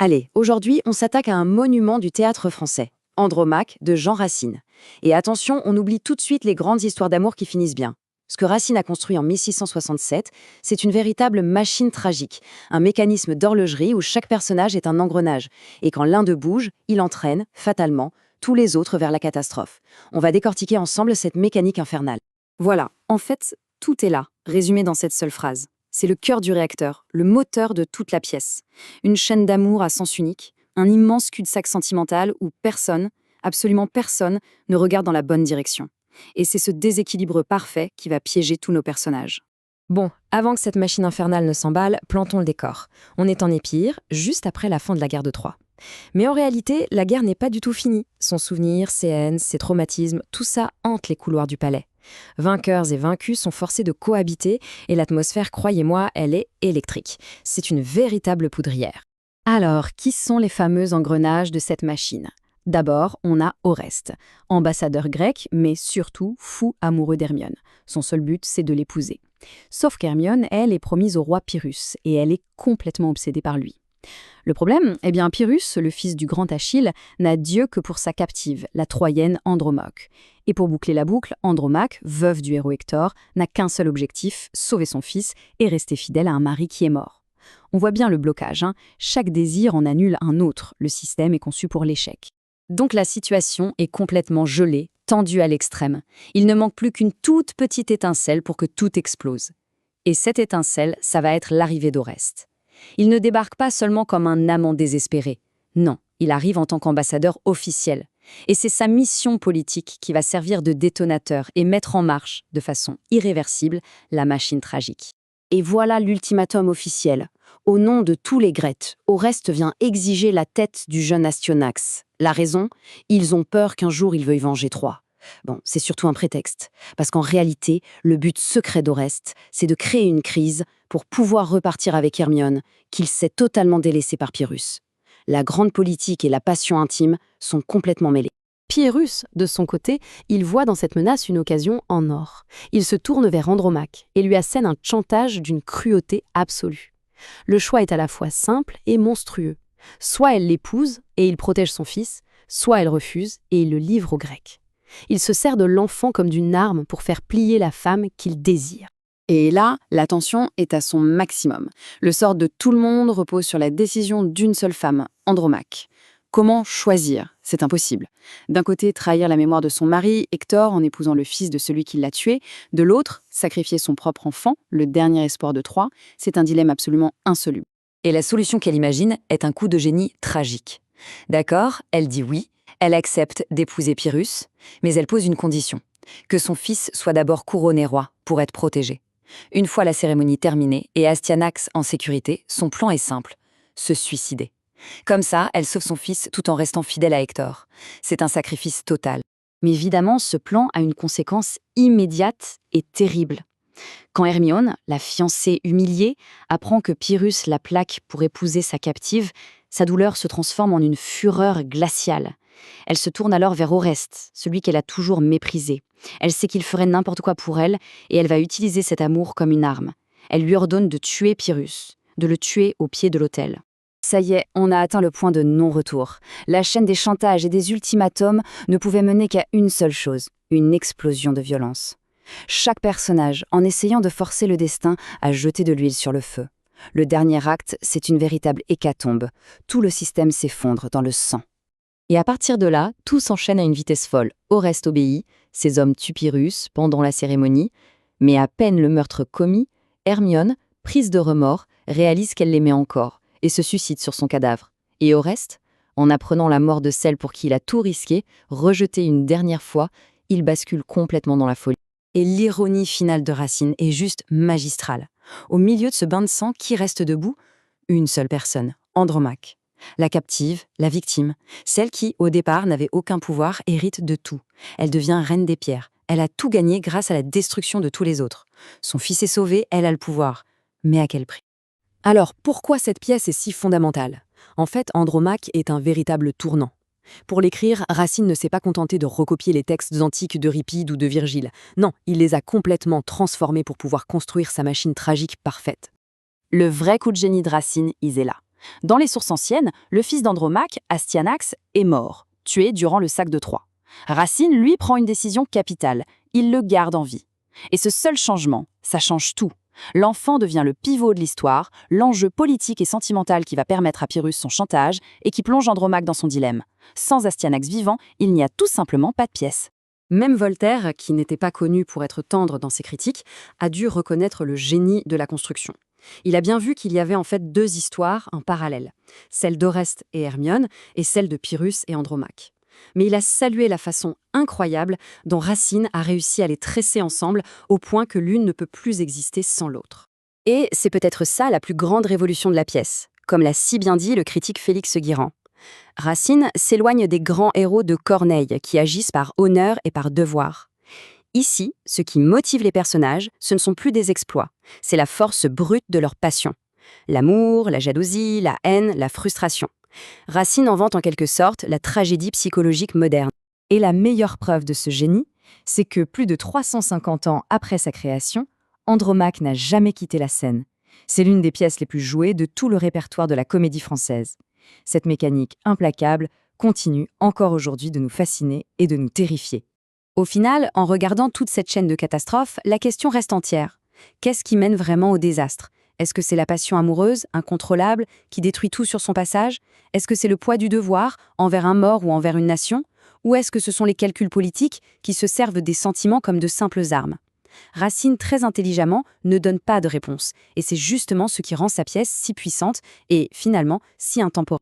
Allez, aujourd'hui, on s'attaque à un monument du théâtre français, Andromaque de Jean Racine. Et attention, on oublie tout de suite les grandes histoires d'amour qui finissent bien. Ce que Racine a construit en 1667, c'est une véritable machine tragique, un mécanisme d'horlogerie où chaque personnage est un engrenage. Et quand l'un d'eux bouge, il entraîne, fatalement, tous les autres vers la catastrophe. On va décortiquer ensemble cette mécanique infernale. Voilà, en fait, tout est là, résumé dans cette seule phrase. C'est le cœur du réacteur, le moteur de toute la pièce. Une chaîne d'amour à sens unique, un immense cul-de-sac sentimental où personne, absolument personne, ne regarde dans la bonne direction. Et c'est ce déséquilibre parfait qui va piéger tous nos personnages. Bon, avant que cette machine infernale ne s'emballe, plantons le décor. On est en Épire, juste après la fin de la guerre de Troie. Mais en réalité, la guerre n'est pas du tout finie. Son souvenir, ses haines, ses traumatismes, tout ça hante les couloirs du palais. Vainqueurs et vaincus sont forcés de cohabiter et l'atmosphère, croyez-moi, elle est électrique. C'est une véritable poudrière. Alors, qui sont les fameux engrenages de cette machine ? D'abord, on a Oreste, ambassadeur grec, mais surtout fou amoureux d'Hermione. Son seul but, c'est de l'épouser. Sauf qu'Hermione, elle, est promise au roi Pyrrhus, et elle est complètement obsédée par lui. Le problème, Pyrrhus, le fils du grand Achille, n'a Dieu que pour sa captive, la Troyenne Andromaque. Et pour boucler la boucle, Andromaque, veuve du héros Hector, n'a qu'un seul objectif, sauver son fils et rester fidèle à un mari qui est mort. On voit bien le blocage, Chaque désir en annule un autre, le système est conçu pour l'échec. Donc la situation est complètement gelée, tendue à l'extrême. Il ne manque plus qu'une toute petite étincelle pour que tout explose. Et cette étincelle, ça va être l'arrivée d'Oreste. Il ne débarque pas seulement comme un amant désespéré. Non, il arrive en tant qu'ambassadeur officiel. Et c'est sa mission politique qui va servir de détonateur et mettre en marche, de façon irréversible, la machine tragique. Et voilà l'ultimatum officiel. Au nom de tous les Grecs, Oreste vient exiger la tête du jeune Astyanax. La raison ? Ils ont peur qu'un jour il veuille venger Troie. Bon, c'est surtout un prétexte, parce qu'en réalité, le but secret d'Oreste, c'est de créer une crise pour pouvoir repartir avec Hermione, qu'il sait totalement délaissée par Pyrrhus. La grande politique et la passion intime sont complètement mêlées. Pyrrhus, de son côté, il voit dans cette menace une occasion en or. Il se tourne vers Andromaque et lui assène un chantage d'une cruauté absolue. Le choix est à la fois simple et monstrueux. Soit elle l'épouse et il protège son fils, soit elle refuse et il le livre aux Grecs. Il se sert de l'enfant comme d'une arme pour faire plier la femme qu'il désire. Et là, la tension est à son maximum. Le sort de tout le monde repose sur la décision d'une seule femme, Andromaque. Comment choisir ? C'est impossible. D'un côté, trahir la mémoire de son mari, Hector, en épousant le fils de celui qui l'a tué. De l'autre, sacrifier son propre enfant, le dernier espoir de Troie. C'est un dilemme absolument insoluble. Et la solution qu'elle imagine est un coup de génie tragique. D'accord, elle dit oui, elle accepte d'épouser Pyrrhus, mais elle pose une condition, que son fils soit d'abord couronné roi pour être protégé. Une fois la cérémonie terminée et Astyanax en sécurité, son plan est simple, se suicider. Comme ça, elle sauve son fils tout en restant fidèle à Hector. C'est un sacrifice total. Mais évidemment, ce plan a une conséquence immédiate et terrible. Quand Hermione, la fiancée humiliée, apprend que Pyrrhus la plaque pour épouser sa captive, sa douleur se transforme en une fureur glaciale. Elle se tourne alors vers Oreste, celui qu'elle a toujours méprisé. Elle sait qu'il ferait n'importe quoi pour elle et elle va utiliser cet amour comme une arme. Elle lui ordonne de tuer Pyrrhus, de le tuer au pied de l'autel. Ça y est, on a atteint le point de non-retour. La chaîne des chantages et des ultimatums ne pouvait mener qu'à une seule chose, une explosion de violence. Chaque personnage, en essayant de forcer le destin, a jeté de l'huile sur le feu. Le dernier acte, c'est une véritable hécatombe. Tout le système s'effondre dans le sang. Et à partir de là, tout s'enchaîne à une vitesse folle. Oreste obéit, ses hommes tuent Pyrrhus pendant la cérémonie, mais à peine le meurtre commis, Hermione, prise de remords, réalise qu'elle l'aimait encore et se suicide sur son cadavre. Et Oreste, en apprenant la mort de celle pour qui il a tout risqué, rejeté une dernière fois, il bascule complètement dans la folie. Et l'ironie finale de Racine est juste magistrale. Au milieu de ce bain de sang, qui reste debout ? Une seule personne, Andromaque. La captive, la victime, celle qui, au départ, n'avait aucun pouvoir, hérite de tout. Elle devient reine des pierres. Elle a tout gagné grâce à la destruction de tous les autres. Son fils est sauvé, elle a le pouvoir. Mais à quel prix ? Alors, pourquoi cette pièce est si fondamentale ? En fait, Andromaque est un véritable tournant. Pour l'écrire, Racine ne s'est pas contenté de recopier les textes antiques d'Euripide ou de Virgile. Non, il les a complètement transformés pour pouvoir construire sa machine tragique parfaite. Le vrai coup de génie de Racine, il est là. Dans les sources anciennes, le fils d'Andromaque, Astyanax, est mort, tué durant le sac de Troie. Racine, lui, prend une décision capitale. Il le garde en vie. Et ce seul changement, ça change tout. L'enfant devient le pivot de l'histoire, l'enjeu politique et sentimental qui va permettre à Pyrrhus son chantage et qui plonge Andromaque dans son dilemme. Sans Astyanax vivant, il n'y a tout simplement pas de pièce. Même Voltaire, qui n'était pas connu pour être tendre dans ses critiques, a dû reconnaître le génie de la construction. Il a bien vu qu'il y avait en fait deux histoires en parallèle, celle d'Oreste et Hermione et celle de Pyrrhus et Andromaque. Mais il a salué la façon incroyable dont Racine a réussi à les tresser ensemble au point que l'une ne peut plus exister sans l'autre. Et c'est peut-être ça la plus grande révolution de la pièce, comme l'a si bien dit le critique Félix Guirand. Racine s'éloigne des grands héros de Corneille qui agissent par honneur et par devoir. Ici, ce qui motive les personnages, ce ne sont plus des exploits, c'est la force brute de leur passion. L'amour, la jalousie, la haine, la frustration. Racine invente en quelque sorte la tragédie psychologique moderne. Et la meilleure preuve de ce génie, c'est que plus de 350 ans après sa création, Andromaque n'a jamais quitté la scène. C'est l'une des pièces les plus jouées de tout le répertoire de la comédie française. Cette mécanique implacable continue encore aujourd'hui de nous fasciner et de nous terrifier. Au final, en regardant toute cette chaîne de catastrophes, la question reste entière. Qu'est-ce qui mène vraiment au désastre ? Est-ce que c'est la passion amoureuse, incontrôlable, qui détruit tout sur son passage ? Est-ce que c'est le poids du devoir, envers un mort ou envers une nation ? Ou est-ce que ce sont les calculs politiques qui se servent des sentiments comme de simples armes ? Racine, très intelligemment, ne donne pas de réponse. Et c'est justement ce qui rend sa pièce si puissante et, finalement, si intemporelle.